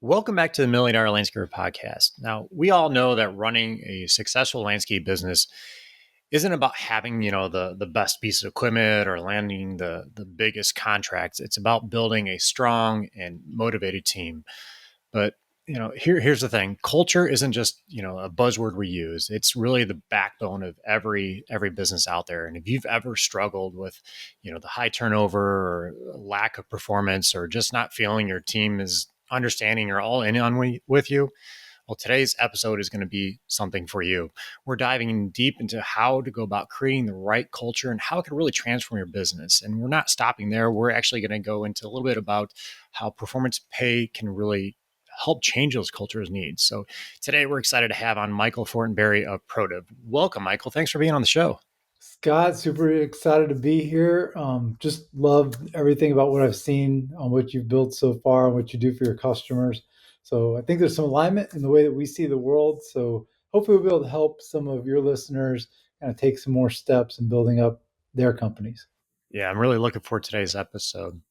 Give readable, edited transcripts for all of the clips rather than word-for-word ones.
Welcome back to the Million Dollar Landscaper Podcast. Now, we all know that running a successful landscape business isn't about having, the best piece of equipment or landing the biggest contracts. It's about building a strong and motivated team. But, here's the thing. Culture isn't just, a buzzword we use. It's really the backbone of every business out there. And if you've ever struggled with, the high turnover or lack of performance or just not feeling your team is understanding you're all in on with you, well, today's episode is going to be something for you. We're diving in deep into how to go about creating the right culture and how it can really transform your business. And we're not stopping there. We're actually going to go into a little bit about how performance pay can really help change those cultures' needs. So today we're excited to have on Michael Fortinberry of Protiv. Welcome, Michael. Thanks for being on the show. Scott, super excited to be here. Just love everything about what I've seen on what you've built so far and what you do for your customers. So I think there's some alignment in the way that we see the world. So hopefully we'll be able to help some of your listeners kind of take some more steps in building up their companies. Yeah, I'm really looking forward to today's episode.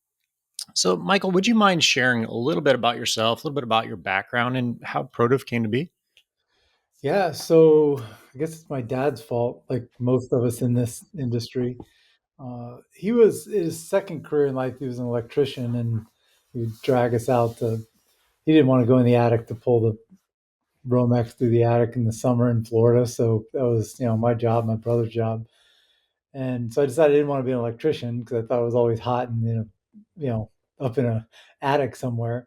So, Michael, would you mind sharing a little bit about yourself, a little bit about your background and how Protiv came to be? Yeah, so I guess it's my dad's fault, like most of us in this industry. He was his second career in life. He was an electrician, and he would drag us out to. He didn't want to go in the attic to pull the Romex through the attic in the summer in Florida. So that was, my job, my brother's job. And so I decided I didn't want to be an electrician because I thought it was always hot and, you know, up in a attic somewhere.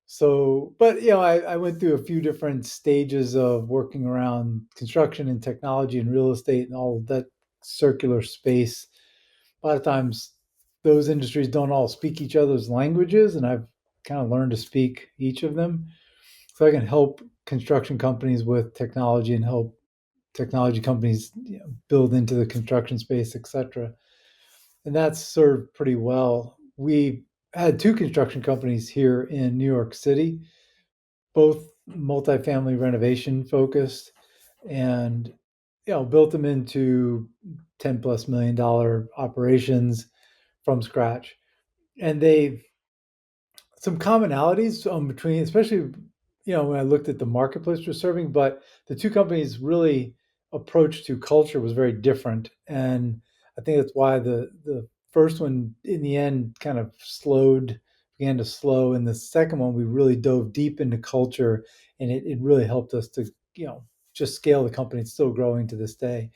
So, but, I went through a few different stages of working around construction and technology and real estate and all of that circular space. A lot of times those industries don't all speak each other's languages, and I've kind of learned to speak each of them. So I can help construction companies with technology and help technology companies build into the construction space, et cetera. And that's served pretty well. We had two construction companies here in New York City, both multifamily renovation focused, and built them into 10 plus $1 million operations from scratch. And they some commonalities between, especially when I looked at the marketplace we're serving, but the two companies really approach to culture was very different, and I think that's why the first one in the end kind of began to slow, and the second one we really dove deep into culture, and it really helped us to just scale the company. It's still growing to this day,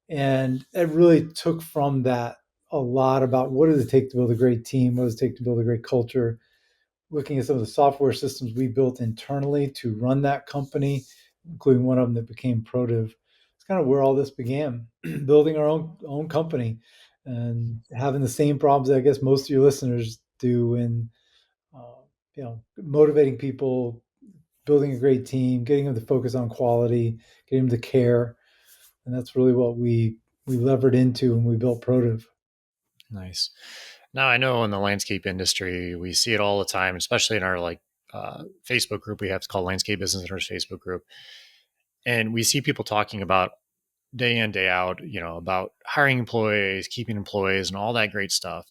and it really took from that a lot about what does it take to build a great team, what does it take to build a great culture, looking at some of the software systems we built internally to run that company, including one of them that became Protiv. It's kind of where all this began, building our own company and having the same problems that I guess most of your listeners do in motivating people, building a great team, getting them to focus on quality, getting them to care, and that's really what we levered into when we built Protiv. Nice. Now, I know in the landscape industry, we see it all the time, especially in our Facebook group. We have to call Landscape Business Owners Facebook group. And we see people talking about day in, day out, about hiring employees, keeping employees, and all that great stuff.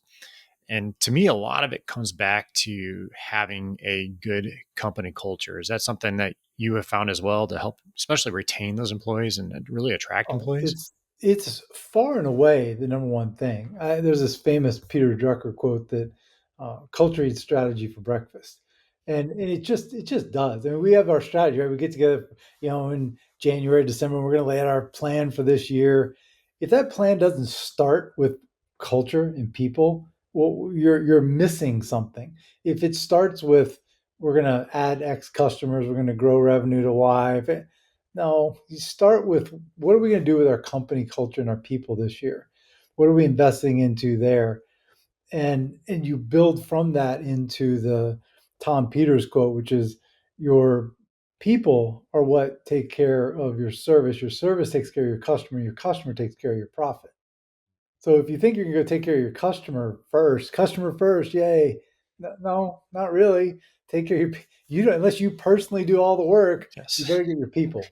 And to me, a lot of it comes back to having a good company culture. Is that something that you have found as well to help, especially retain those employees and really attract Oh, employees? it's far and away the number one thing. There's this famous Peter Drucker quote that culture eats strategy for breakfast, and it just does. I mean, we have our strategy, right? We get together, in January, December. We're going to lay out our plan for this year. If that plan doesn't start with culture and people, well, you're missing something. If it starts with we're going to add X customers, we're going to grow revenue to Y. No, you start with what are we going to do with our company culture and our people this year? What are we investing into there? And you build from that into the Tom Peters quote, which is your people are what take care of your service. Your service takes care of your customer takes care of your profit. So if you think you're going to go take care of your customer first, yay. No, not really. Take care of you don't, unless you personally do all the work, Yes. you better get your people.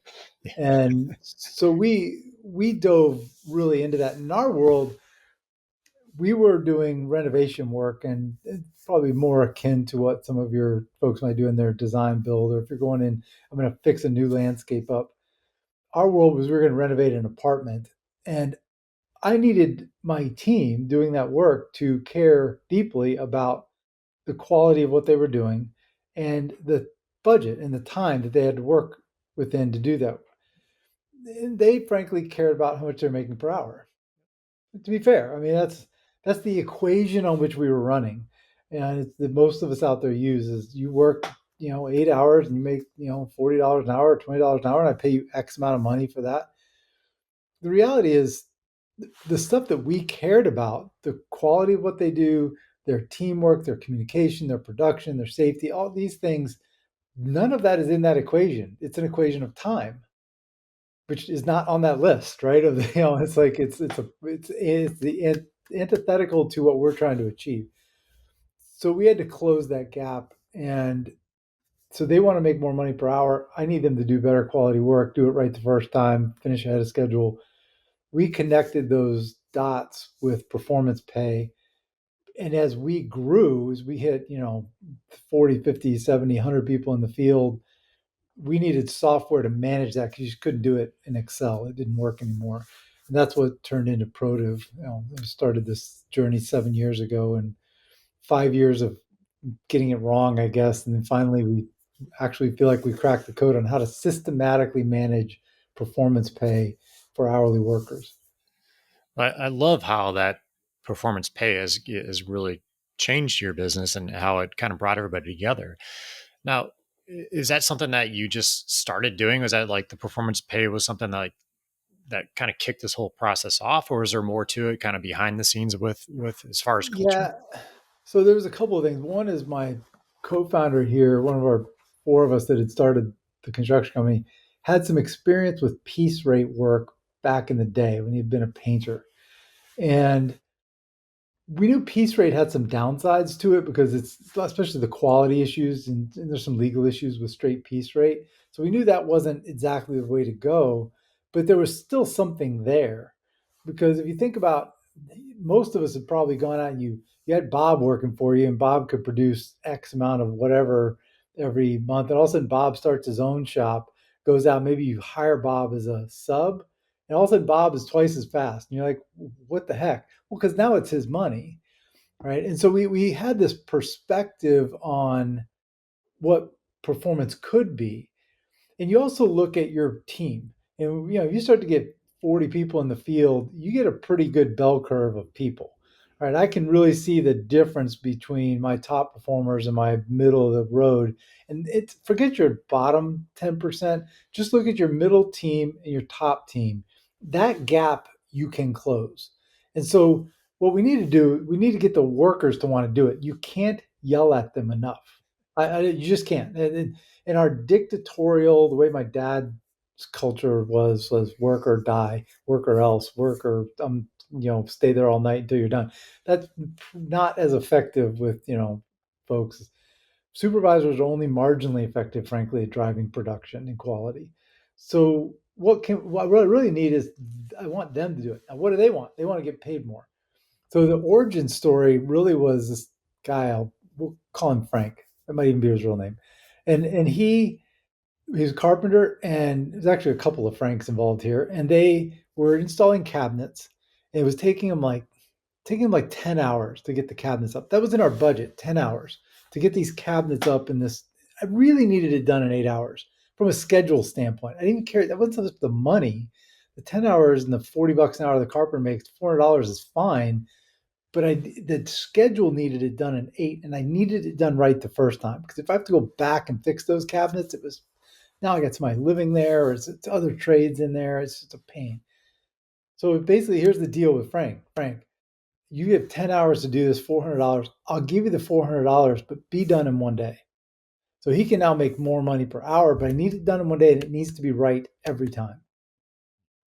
Yeah. And so we dove really into that. In our world, we were doing renovation work, and it's probably more akin to what some of your folks might do in their design build, or if you're going in, I'm going to fix a new landscape up. Our world was we were going to renovate an apartment, and I needed my team doing that work to care deeply about the quality of what they were doing and the budget and the time that they had to work within to do that. And they frankly cared about how much they're making per hour. To be fair, I mean that's the equation on which we were running, and it's that most of us out there use is you work 8 hours and you make $40 an hour, $20 an hour, and I pay you X amount of money for that. The reality is the stuff that we cared about, the quality of what they do, their teamwork, their communication, their production, their safety, all these things, none of that is in that equation. It's an equation of time, which is not on that list, right? Of the, it's like it's the antithetical to what we're trying to achieve. So we had to close that gap, and so they want to make more money per hour. I need them to do better quality work, do it right the first time, finish ahead of schedule. We connected those dots with performance pay. And as we grew, as we hit 40, 50, 70, 100 people in the field, we needed software to manage that because you just couldn't do it in Excel. It didn't work anymore. And that's what turned into Protiv. I started this journey 7 years ago, and 5 years of getting it wrong, I guess. And then finally, we actually feel like we cracked the code on how to systematically manage performance pay for hourly workers. I love how that performance pay has really changed your business and how it kind of brought everybody together. Now, is that something that you just started doing? Was that like the performance pay was something that that kind of kicked this whole process off, or is there more to it, kind of behind the scenes with as far as culture? Yeah. So there was a couple of things. One is my co-founder here, one of our four of us that had started the construction company, had some experience with piece rate work back in the day when he'd been a painter. And we knew piece rate had some downsides to it because it's especially the quality issues, and there's some legal issues with straight piece rate. So we knew that wasn't exactly the way to go, but there was still something there. Because if you think about, most of us have probably gone out and you had Bob working for you, and Bob could produce X amount of whatever every month, and all of a sudden Bob starts his own shop, goes out, maybe you hire Bob as a sub, and all of a sudden Bob is twice as fast, and you're like, what the heck? Well, because now it's his money, right? And so we had this perspective on what performance could be, and you also look at your team, and you start to get 40 people in the field, you get a pretty good bell curve of people. Right, I can really see the difference between my top performers and my middle of the road. And it's, forget your bottom 10%, just look at your middle team and your top team. That gap you can close. And so what we need to do, we need to get the workers to want to do it. You can't yell at them enough. You just can't. And our dictatorial, the way my dad's culture was work or die, work or else, work or stay there all night until you're done. That's not as effective with folks. Supervisors are only marginally effective, frankly, at driving production and quality. So what I really need is, I want them to do it. Now, what do they want? They want to get paid more. So the origin story really was this guy. We'll call him Frank. That might even be his real name. And he's a carpenter, and there's actually a couple of Franks involved here. And they were installing cabinets. And it was taking him like 10 hours to get the cabinets up. That was in our budget, 10 hours to get these cabinets up in this. I really needed it done in 8 hours from a schedule standpoint. I didn't even care. That wasn't the money. The 10 hours and the $40 an hour the carpenter makes, $400 is fine. But the schedule needed it done in 8, and I needed it done right the first time. Because if I have to go back and fix those cabinets, it was, now I got somebody living there, or it's other trades in there. It's just a pain. So basically, here's the deal with Frank. Frank, you have 10 hours to do this, $400. I'll give you the $400, but be done in one day. So he can now make more money per hour, but I need it done in one day, and it needs to be right every time.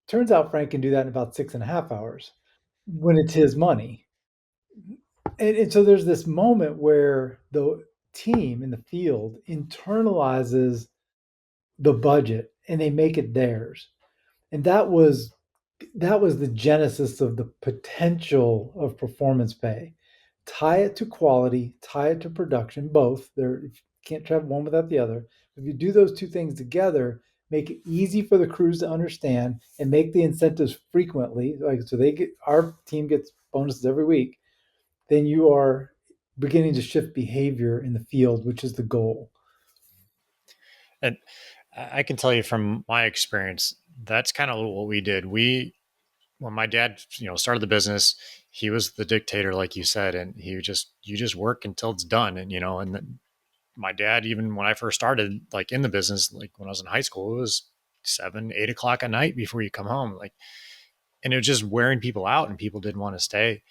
Turns out Frank can do that in about 6.5 hours when it's his money. And so there's this moment where the team in the field internalizes the budget and they make it theirs. And that was that was the genesis of the potential of performance pay. Tie it to quality, tie it to production, both. There, you can't have one without the other. If you do those two things together, make it easy for the crews to understand and make the incentives frequently, like so they get our team gets bonuses every week, then you are beginning to shift behavior in the field, which is the goal. And I can tell you from my experience, that's kind of what we did. When my dad, started the business, he was the dictator, like you said, and you just work until it's done. And, and then my dad, even when I first started, like in the business, like when I was in high school, it was 7, 8 o'clock at night before you come home. Like, and it was just wearing people out and people didn't want to stay.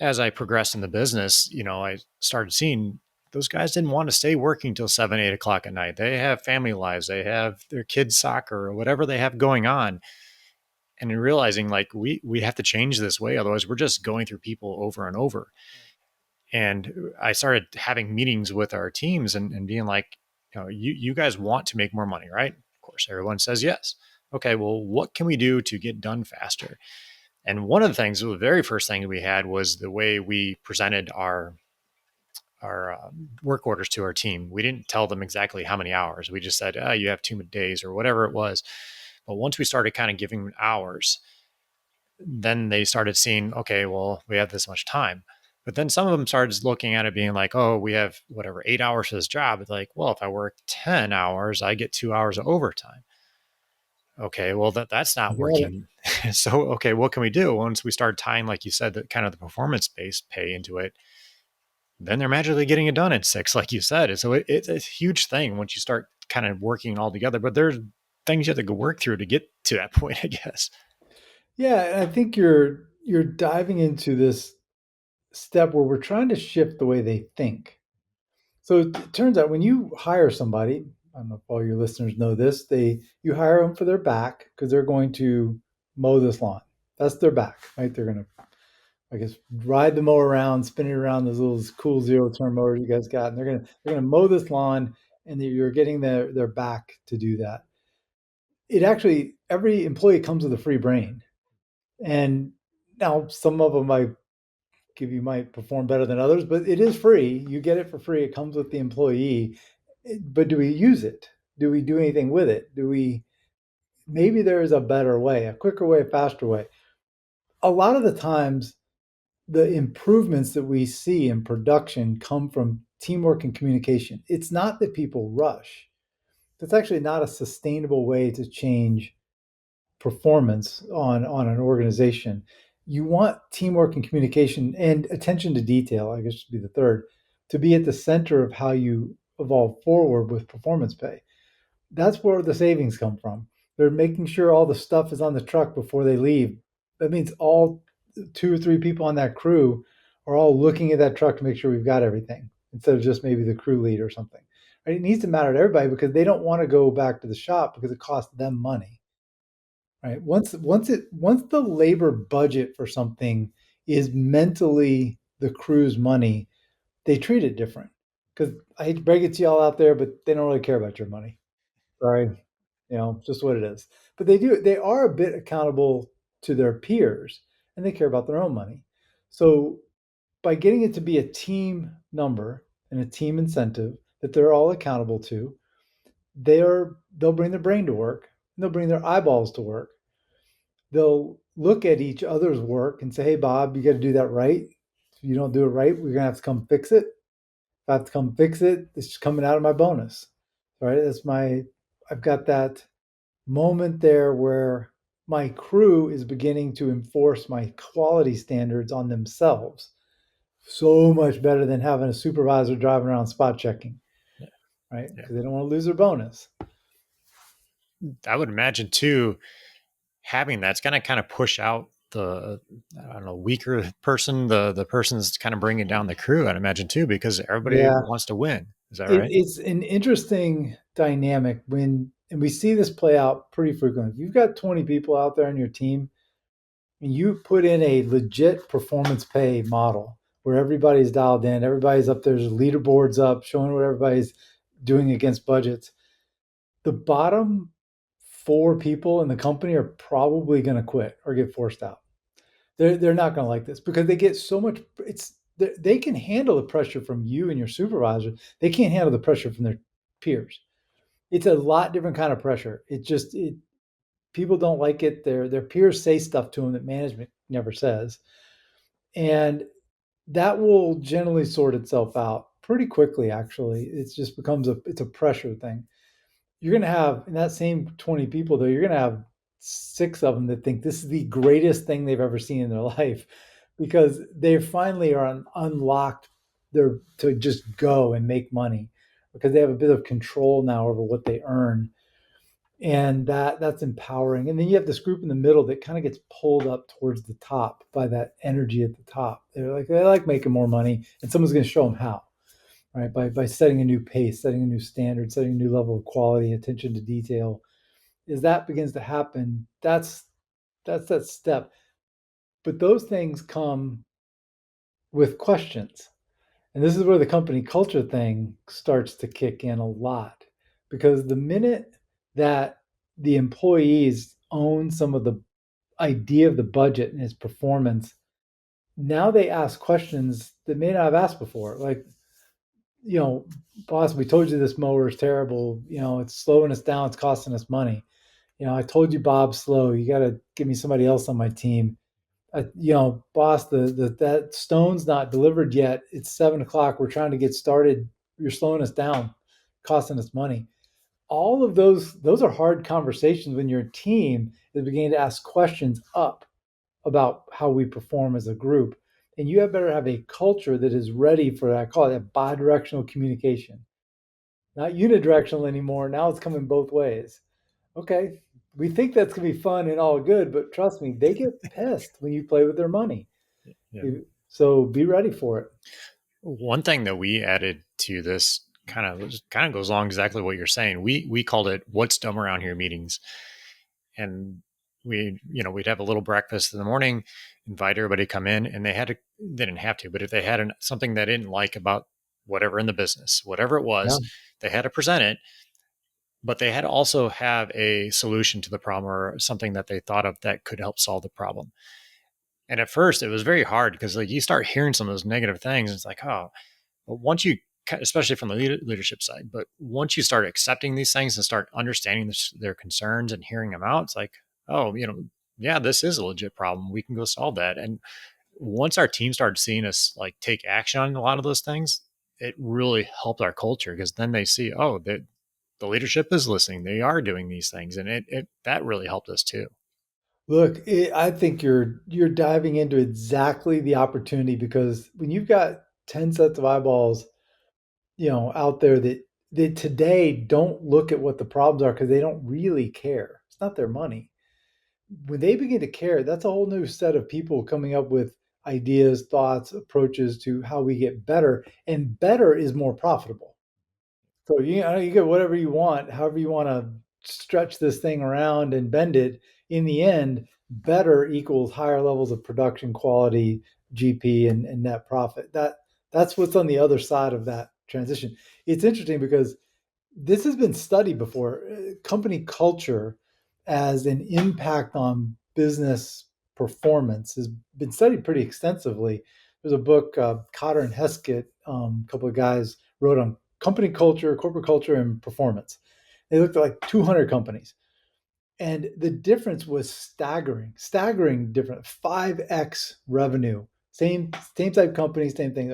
As I progressed in the business, I started seeing those guys didn't want to stay working till 7, 8 o'clock at night. They have family lives, they have their kids' soccer or whatever they have going on. And in realizing like we have to change this way, otherwise we're just going through people over and over. And I started having meetings with our teams and being like, you guys want to make more money, right? Of course, everyone says yes. Okay, well, what can we do to get done faster? And one of the things, the very first thing we had was the way we presented our work orders to our team. We didn't tell them exactly how many hours. We just said, you have 2 days or whatever it was. But once we started kind of giving them hours, then they started seeing, okay, well, we have this much time. But then some of them started looking at it being like, oh, we have whatever, 8 hours for this job. It's like, well, if I work 10 hours, I get 2 hours of overtime. Okay, well, that's not You got it. working. So, okay, what can we do? Once we start tying, like you said, that kind of the performance based pay into it, then they're magically getting it done at 6, like you said. So it's a huge thing once you start kind of working all together. But there's things you have to go work through to get to that point, I guess. Yeah, and I think you're diving into this step where we're trying to shift the way they think. So it turns out when you hire somebody, I don't know if all your listeners know this, you hire them for their back because they're going to mow this lawn. That's their back, right? They're going to, I guess, ride the mower around, spin it around those little cool zero turn mowers you guys got, and they're gonna mow this lawn, and you're getting their back to do that. It actually every employee comes with a free brain, and now some of them might perform better than others, but it is free. You get it for free. It comes with the employee. But do we use it? Do we do anything with it? Do we maybe there is a better way, a quicker way, a faster way? A lot of the times the improvements that we see in production come from teamwork and communication. It's not that people rush. That's actually not a sustainable way to change performance on an organization. You want teamwork and communication and attention to detail, I guess should be the third, to be at the center of how you evolve forward with performance pay. That's where the savings come from. They're making sure all the stuff is on the truck before they leave. That means all two or three people on that crew are all looking at that truck to make sure we've got everything instead of just maybe the crew lead or something. Right? It needs to matter to everybody because they don't want to go back to the shop because it costs them money. Right? Once the labor budget for something is mentally the crew's money, they treat it different. Because I hate to break it to y'all out there, but they don't really care about your money. Sorry, just what it is. But they are a bit accountable to their peers and they care about their own money. So by getting it to be a team number and a team incentive that they're all accountable to, they'll bring their brain to work and they'll bring their eyeballs to work. They'll look at each other's work and say, hey Bob, you got to do that right. If you don't do it right, we're gonna have to come fix it. If I have to come fix it, it's coming out of my bonus. Right? I've got that moment there where my crew is beginning to enforce my quality standards on themselves. So much better than having a supervisor driving around spot checking, right? Yeah. Because they don't want to lose their bonus. I would imagine too, having that's going to kind of push out the, I don't know, weaker person, the person's kind of bringing down the crew, I'd imagine too, because everybody Yeah, wants to win. Is that right? it's an interesting dynamic and we see this play out pretty frequently. If you've got 20 people out there on your team and you put in a legit performance pay model where everybody's dialed in, everybody's up there's leaderboards up showing what everybody's doing against budgets. The bottom 4 people in the company are probably going to quit or get forced out. They're not going to like this because they get so much. They can handle the pressure from you and your supervisor. They can't handle the pressure from their peers. It's a lot different kind of pressure. People don't like it. Their peers say stuff to them that management never says, and that will generally sort itself out pretty quickly. Actually, it just becomes a pressure thing. You're going to have in that same 20 people though, you're going to have 6 of them that think this is the greatest thing they've ever seen in their life because they finally are unlocked their to just go and make money because they have a bit of control now over what they earn, and that's empowering. And then you have this group in the middle that kind of gets pulled up towards the top by that energy at the top. They like making more money, and someone's going to show them how, right? By setting a new pace, setting a new standard, setting a new level of quality, attention to detail. As that begins to happen, that's that step. But those things come with questions. And this is where the company culture thing starts to kick in a lot because the minute that the employees own some of the idea of the budget and its performance, now they ask questions that may not have asked before. Like, boss, we told you this mower is terrible. It's slowing us down. It's costing us money. I told you Bob's slow. You got to give me somebody else on my team. Boss, that stone's not delivered yet. It's 7 o'clock. We're trying to get started. You're slowing us down, costing us money. All of those are hard conversations when your team is beginning to ask questions up about how we perform as a group. And you have better have a culture that is ready for that. I call it bi-directional communication, not unidirectional anymore. Now it's coming both ways. Okay, we think that's gonna be fun and all good, but trust me, they get pissed when you play with their money. Yeah. So be ready for it. One thing that we added to this kind of goes along exactly what you're saying. We called it "What's Dumb Around Here" meetings, and we'd have a little breakfast in the morning, invite everybody to come in, and they didn't have to, but if they had something they didn't like about whatever in the business, whatever it Yeah. was, they had to present it, but they had to also have a solution to the problem or something that they thought of that could help solve the problem. And at first, it was very hard because like you start hearing some of those negative things, and it's like, oh, but once you, especially from the leadership side, but once you start accepting these things and start understanding their concerns and hearing them out, it's like, oh, yeah, this is a legit problem. We can go solve that. And once our team started seeing us like take action on a lot of those things, it really helped our culture because then they see, oh, the leadership is listening. They are doing these things, and it that really helped us too. Look, I think you're diving into exactly the opportunity because when you've got 10 sets of eyeballs, out there that today don't look at what the problems are because they don't really care. It's not their money. When they begin to care, that's a whole new set of people coming up with ideas, thoughts, approaches to how we get better, and better is more profitable. So you get whatever you want, however you want to stretch this thing around and bend it. In the end, better equals higher levels of production quality, GP, and net profit. That's what's on the other side of that transition. It's interesting because this has been studied before. Company culture as an impact on business performance has been studied pretty extensively. There's a book, Cotter and Heskett, a couple of guys wrote on company culture, corporate culture, and performance. They looked at like 200 companies, and the difference was staggering different. 5x revenue, same type company, same thing.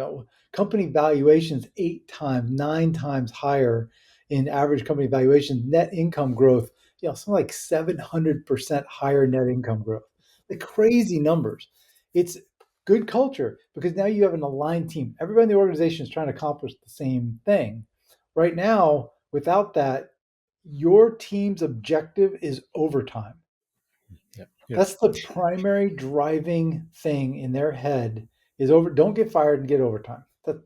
Company valuations 8 times, 9 times higher in average company valuation. Net income growth, something like 700% higher net income growth. The crazy numbers. It's good culture because now you have an aligned team. Everybody in the organization is trying to accomplish the same thing. Right now, without that, your team's objective is overtime. Yep. Yep. That's the primary driving thing in their head is over. Don't get fired and get overtime. That's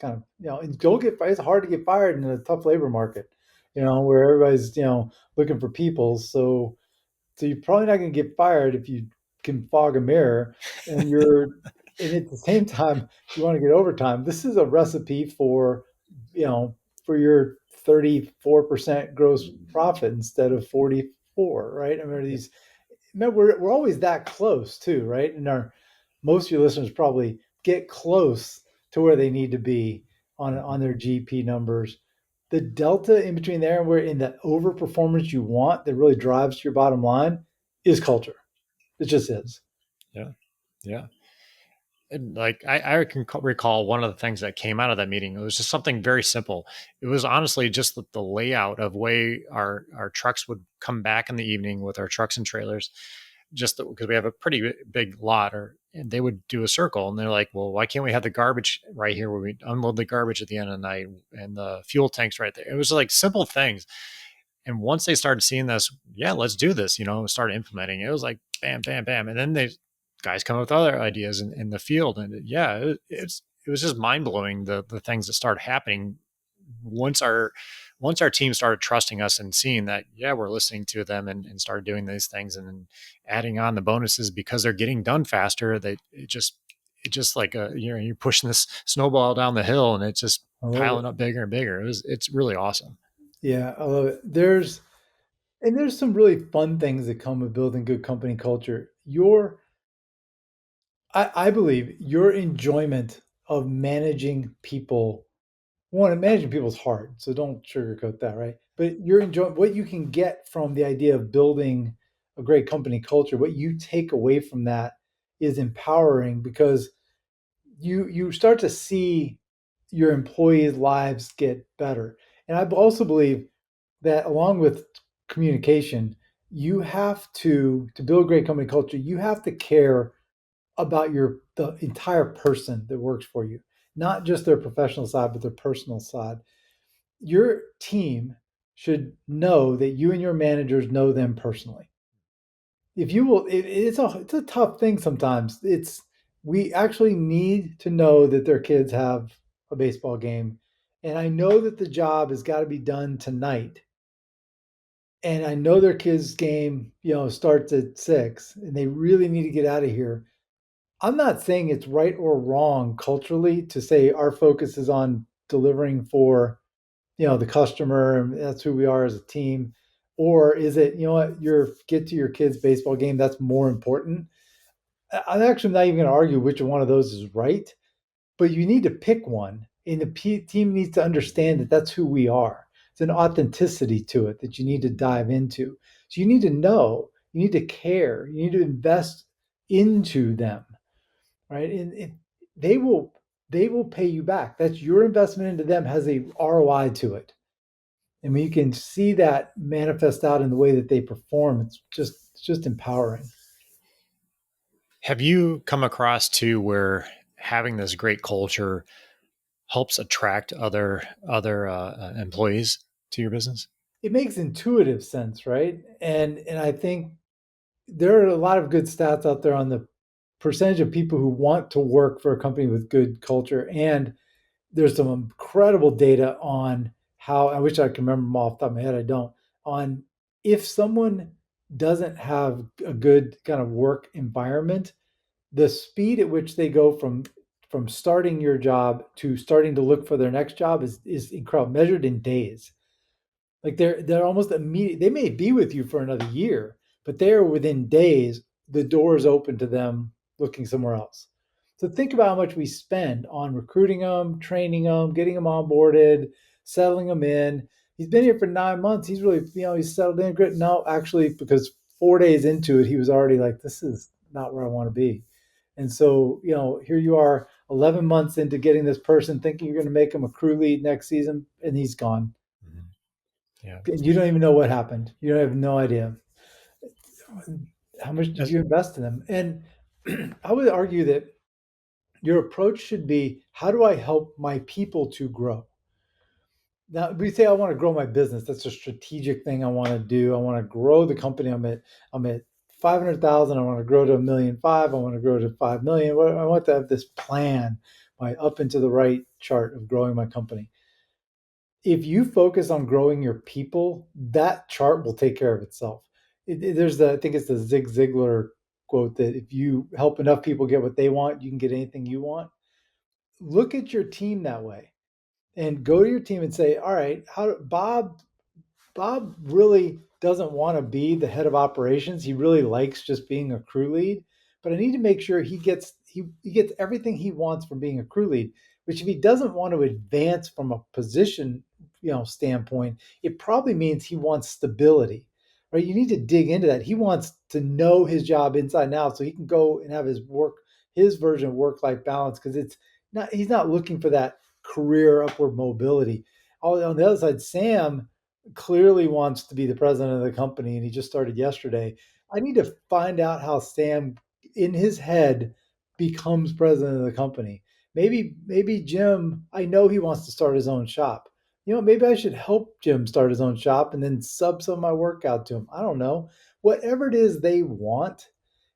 kind of, and don't get fired. It's hard to get fired in a tough labor market, where everybody's, looking for people. So you're probably not going to get fired if you can fog a mirror and at the same time, you want to get overtime. This is a recipe you know, for your 34% gross profit instead of 40, 4, right? I mean, Yeah. these, remember, we're always that close too, right? And our most of your listeners probably get close to where they need to be Mhm. on their GP numbers. The delta in between there and where in the overperformance you want that really drives your bottom line is culture. It just is. Yeah. Yeah. And like I can recall one of the things that came out of that meeting. It was just something very simple. It was honestly just the layout of way our trucks would come back in the evening with our trucks and trailers. Just because we have a pretty big lot, or and they would do a circle, and they're like, "Well, why can't we have the garbage right here where we unload the garbage at the end of the night, and the fuel tanks right there?" It was like simple things, and once they started seeing this, yeah, let's do this, started implementing it. It was like bam, bam, bam. And then they guys come up with other ideas in the field. And yeah, it was just mind blowing the things that started happening once our team started trusting us and seeing that, yeah, we're listening to them and started doing these things and then adding on the bonuses because they're getting done faster. It just like you're pushing this snowball down the hill and it's just I love it. piling up bigger and bigger. It's really awesome. Yeah, I love it. There's some really fun things that come with building good company culture. I believe your enjoyment of managing people, one, managing people is hard, so don't sugarcoat that, right? But you're enjoying what you can get from the idea of building a great company culture. What you take away from that is empowering because you start to see your employees' lives get better. And I also believe that along with communication, you have to build great company culture, you have to care about the entire person that works for you, not just their professional side, but their personal side. Your team should know that you and your managers know them personally. If you will, it's a tough thing sometimes. We actually need to know that their kids have a baseball game, and I know that the job has got to be done tonight. And I know their kids' game, starts at 6, and they really need to get out of here. I'm not saying it's right or wrong culturally to say our focus is on delivering for, the customer, and that's who we are as a team. Or is it, what, get to your kids' baseball game, that's more important. I'm actually not even going to argue which one of those is right, but you need to pick one, and the team needs to understand that that's who we are. It's an authenticity to it that you need to dive into. So you need to know, you need to care, you need to invest into them, right? And they will they will pay you back. That's your investment into them has a ROI to it. And when you can see that manifest out in the way that they perform, it's just empowering. Have you come across to where having this great culture helps attract other employees to your business? It makes intuitive sense, right? And I think there are a lot of good stats out there on the percentage of people who want to work for a company with good culture. And there's some incredible data on how, I wish I could remember them off the top of my head, I don't, on if someone doesn't have a good kind of work environment, the speed at which they go from starting your job to starting to look for their next job is incredible, measured in days. Like they're almost immediate. They may be with you for another year, but they're within days. The door is open to them looking somewhere else. So think about how much we spend on recruiting them, training them, getting them onboarded, settling them in. He's been here for 9 months. He's really, he's settled in. Great. No, actually, because 4 days into it, he was already like, this is not where I want to be. And so, here you are 11 months into getting this person thinking you're going to make him a crew lead next season, and he's gone. Mhm. Yeah. You don't even know what happened. You don't have no idea. How much did As, you invest in them? And I would argue that your approach should be, how do I help my people to grow? Now, we say I want to grow my business. That's a strategic thing I want to do. I want to grow the company. I'm at 500,000. I want to grow to 1,500,000. I want to grow to 5 million. I want to have this plan, my up and to the right chart of growing my company. If you focus on growing your people, that chart will take care of itself. I think it's the Zig Ziglar quote that if you help enough people get what they want, you can get anything you want. Look at your team that way and go to your team and say, all right, Bob Bob really doesn't want to be the head of operations. He really likes just being a crew lead, but I need to make sure he gets everything he wants from being a crew lead. Which if he doesn't want to advance from a position, standpoint, it probably means he wants stability. Right? You need to dig into that. He wants to know his job inside and out so he can go and have his version of work-life balance because it's not he's not looking for that career upward mobility. On the other side, Sam clearly wants to be the president of the company and he just started yesterday. I need to find out how Sam in his head becomes president of the company. Maybe Jim, I know he wants to start his own shop. Maybe I should help Jim start his own shop and then sub some of my work out to him. I don't know. Whatever it is they want,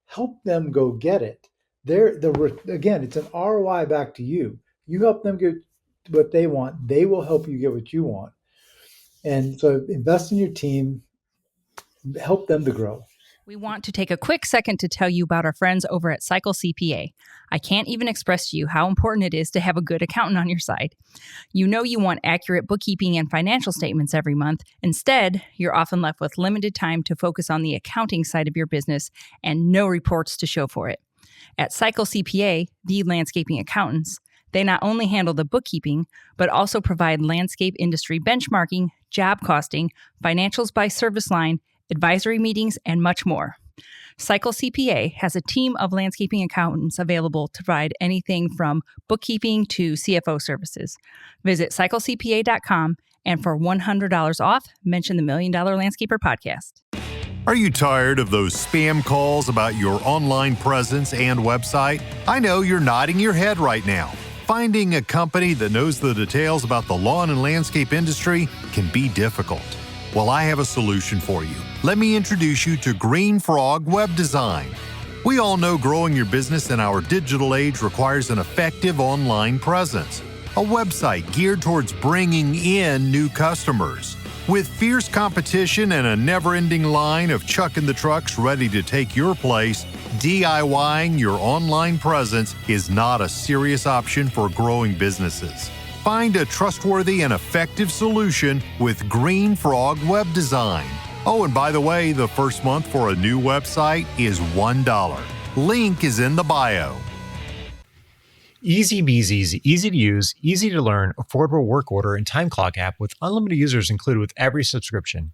help them go get it. Again, it's an ROI back to you. You help them get what they want, they will help you get what you want. And so invest in your team, help them to grow. We want to take a quick second to tell you about our friends over at Cycle CPA. I can't even express to you how important it is to have a good accountant on your side. You know you want accurate bookkeeping and financial statements every month. Instead, you're often left with limited time to focus on the accounting side of your business and no reports to show for it. At Cycle CPA, the landscaping accountants, they not only handle the bookkeeping, but also provide landscape industry benchmarking, job costing, financials by service line, advisory meetings, and much more. Cycle CPA has a team of landscaping accountants available to provide anything from bookkeeping to CFO services. Visit cyclecpa.com and for $100 off, mention the $1 Million Landscaper podcast. Are you tired of those spam calls about your online presence and website? I know you're nodding your head right now. Finding a company that knows the details about the lawn and landscape industry can be difficult. Well, I have a solution for you. Let me introduce you to Green Frog Web Design. We all know growing your business in our digital age requires an effective online presence, a website geared towards bringing in new customers. With fierce competition and a never-ending line of chucking the trucks ready to take your place, DIYing your online presence is not a serious option for growing businesses. Find a trustworthy and effective solution with Green Frog Web Design. Oh, and by the way, the first month for a new website is $1. Link is in the bio. EasyBeasy's easy to use, easy to learn, affordable work order and time clock app with unlimited users included with every subscription.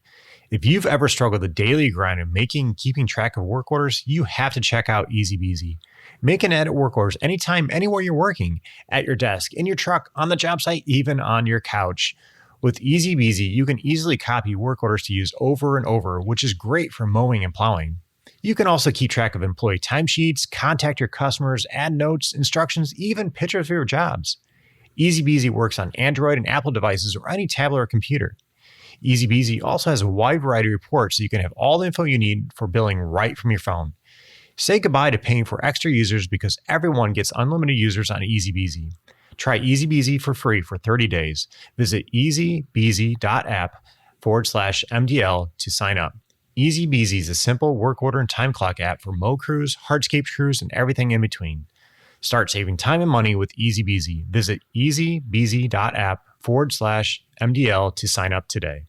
If you've ever struggled with the daily grind of keeping track of work orders, you have to check out EasyBeasy. Make and edit work orders anytime, anywhere you're working, at your desk, in your truck, on the job site, even on your couch. With EasyBeasy, you can easily copy work orders to use over and over, which is great for mowing and plowing. You can also keep track of employee timesheets, contact your customers, add notes, instructions, even pictures of your jobs. EasyBeasy works on Android and Apple devices or any tablet or computer. EasyBeasy also has a wide variety of reports so you can have all the info you need for billing right from your phone. Say goodbye to paying for extra users because everyone gets unlimited users on EasyBeasy. Try EasyBeasy for free for 30 days. Visit easybeasy.app/MDL to sign up. EasyBeasy is a simple work order and time clock app for mow crews, hardscape crews, and everything in between. Start saving time and money with EasyBeasy. Visit easybeasy.app/MDL to sign up today.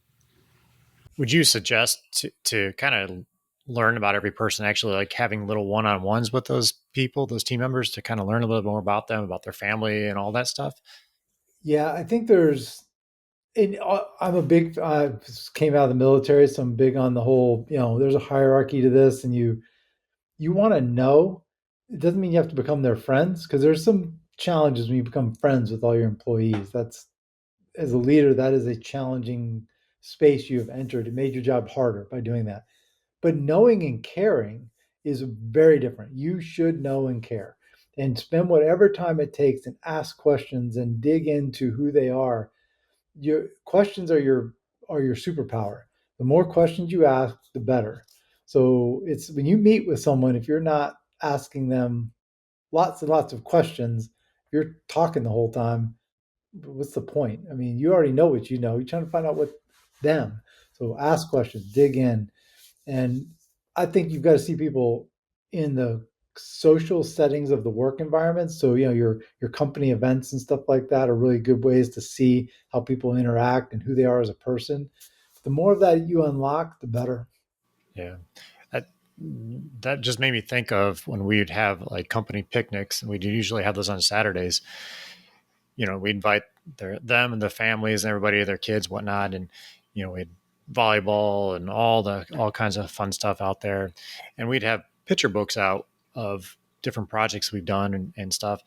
Would you suggest to kind of learn about every person, actually like having little one-on-ones with those people, those team members, to kind of learn a little bit more about them, about their family and all that stuff? Yeah, I think I'm a big, came out of the military, so I'm big on the whole, there's a hierarchy to this and you want to know. It doesn't mean you have to become their friends because there's some challenges when you become friends with all your employees. As a leader, that is a challenging space you have entered. It made your job harder by doing that. But knowing and caring is very different. You should know and care and spend whatever time it takes and ask questions and dig into who they are. Your questions are your superpower. The more questions you ask, the better. So it's when you meet with someone, if you're not asking them lots and lots of questions, if you're talking the whole time, what's the point? I mean, you already know what you know. You're trying to find out what them. So ask questions, dig in. And I think you've got to see people in the social settings of the work environment. So, your company events and stuff like that are really good ways to see how people interact and who they are as a person. The more of that you unlock, the better. Yeah. That, that just made me think of when we'd have like company picnics, and we'd usually have those on Saturdays. We invite them and the families and everybody, their kids, whatnot, and we'd volleyball and all kinds of fun stuff out there, and we'd have picture books out of different projects we've done and stuff.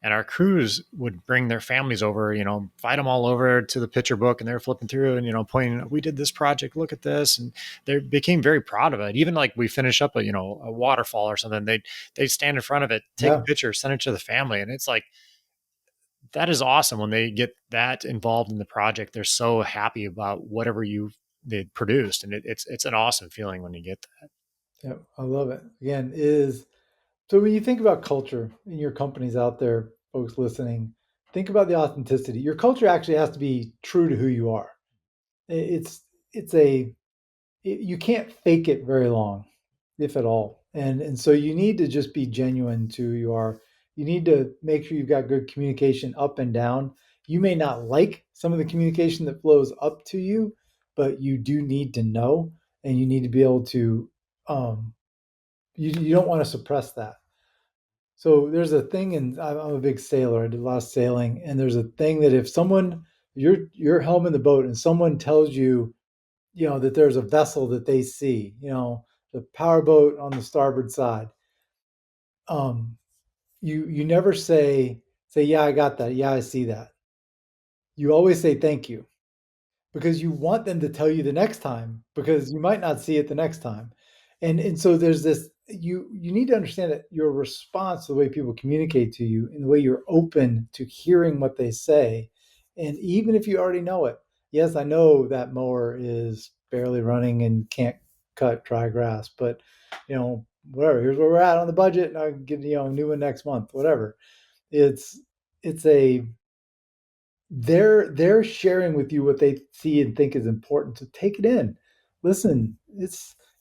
And our crews would bring their families over, invite them all over to the picture book, and they're flipping through and pointing, we did this project, look at this, and they became very proud of it. Even like we finish up a waterfall or something, they stand in front of it, take a Yeah. picture, send it to the family, and it's like that is awesome when they get that involved in the project. They're so happy about whatever they produced, and it's an awesome feeling when you get that. Yeah. I love it. Again, is so when you think about culture in your companies out there, folks listening, think about the authenticity. Your culture actually has to be true to who you are. It's a you can't fake it very long, if at all. And so you need to just be genuine to who you are. You need to make sure you've got good communication up and down. You may not like some of the communication that flows up to you, but you do need to know, and you need to be able to. Um, you don't want to suppress that. So there's a thing, and I'm a big sailor. I did a lot of sailing, and there's a thing that if someone you're helming the boat, and someone tells you, that there's a vessel that they see, the power boat on the starboard side, um, you never say, yeah, I got that, yeah, I see that. You always say thank you, because you want them to tell you the next time, because you might not see it the next time. And so there's this, you need to understand that your response to the way people communicate to you and the way you're open to hearing what they say, and even if you already know it, yes, I know that mower is barely running and can't cut dry grass, but whatever, here's where we're at on the budget, and I'll get a new one next month, whatever. It's a they're sharing with you what they see and think is important, so take it in, listen.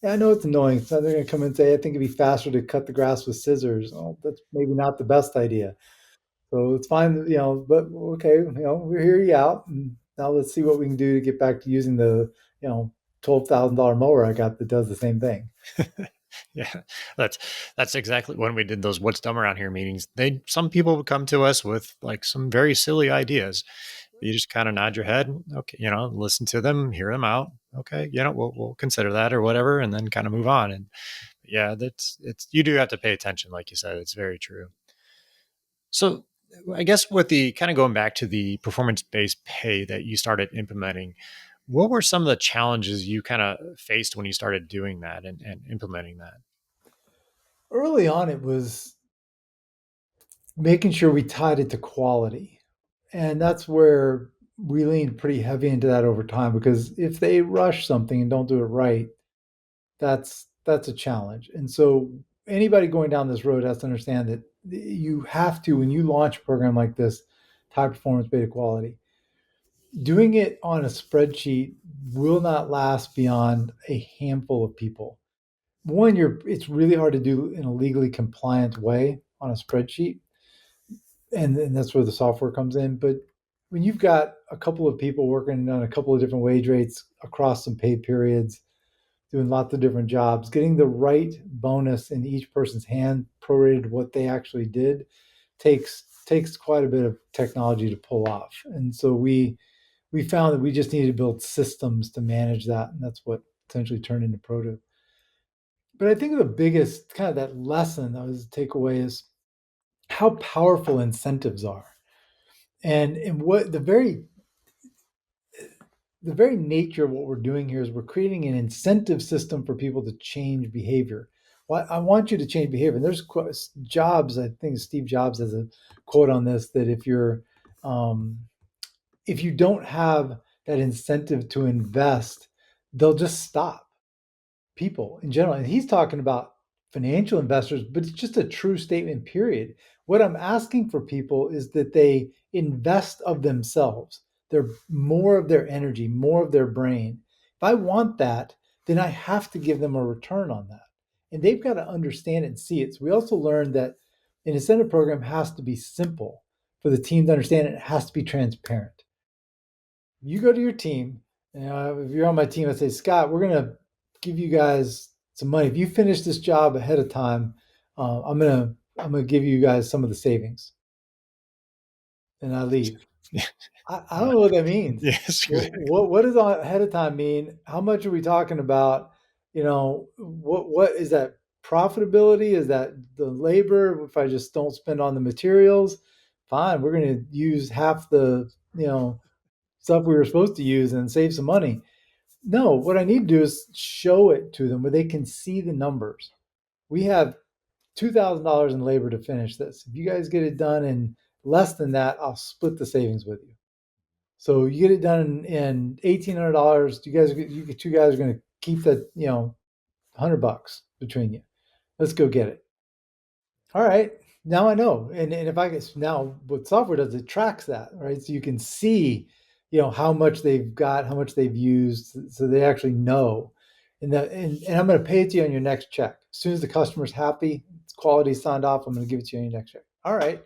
Yeah, I know it's annoying. So they're going to come and say, I think it'd be faster to cut the grass with scissors. Oh, that's maybe not the best idea. So it's fine, but okay, we're hear you out, and now let's see what we can do to get back to using the $12,000 mower I got that does the same thing. Yeah, that's that's exactly when we did those "What's Dumb Around Here" meetings. Some people would come to us with like some very silly ideas. You just kind of nod your head, okay, listen to them, hear them out. Okay, we'll consider that or whatever, and then kind of move on. And yeah, it's you do have to pay attention, like you said. It's very true. So I guess with the kind of going back to the performance-based pay that you started implementing, what were some of the challenges you kind of faced when you started doing that and implementing that? Early on, it was making sure we tied it to quality. And that's where we leaned pretty heavy into that over time, because if they rush something and don't do it right, that's a challenge. And so anybody going down this road has to understand that you have to, when you launch a program like this, high performance beta quality, doing it on a spreadsheet will not last beyond a handful of people. One, it's really hard to do in a legally compliant way on a spreadsheet, and that's where the software comes in. But when you've got a couple of people working on a couple of different wage rates across some pay periods, doing lots of different jobs, getting the right bonus in each person's hand, prorated what they actually did, takes quite a bit of technology to pull off. And so we found that we just needed to build systems to manage that, and that's what essentially turned into Protiv. But I think the biggest kind of that lesson that was the takeaway is how powerful incentives are. And what the very nature of what we're doing here is we're creating an incentive system for people to change behavior. Well, I want you to change behavior. And there's Jobs, I think Steve Jobs has a quote on this, that um, if you don't have that incentive to invest, they'll just stop. People in general. And he's talking about financial investors, but it's just a true statement, period. What I'm asking for people is that they invest of themselves. They're more of their energy, more of their brain. If I want that, then I have to give them a return on that. And they've got to understand it and see it. So we also learned that an incentive program has to be simple for the team to understand. It has to be transparent. You go to your team If you're on my team, I say, Scott, we're gonna give you guys some money. If you finish this job ahead of time, I'm gonna give you guys some of the savings, and I leave. I don't Uh, know what that means. yes, What does ahead of time mean? How much are we talking about? What is that profitability? Is that the labor? If I just don't spend on the materials, fine. We're going to use half the stuff we were supposed to use and save some money. No, what I need to do is show it to them where they can see the numbers. We have $2,000 in labor to finish this. If you guys get it done in less than that, I'll split the savings with you. So you get it done in $1,800. You two guys are going to keep that, $100 between you. Let's go get it. All right. Now I know. And if I guess now what software does, it tracks that, right? So you can see, how much they've got, how much they've used. So they actually know. And I'm going to pay it to you on your next check. As soon as the customer's happy, it's quality signed off, I'm going to give it to you on your next check. All right.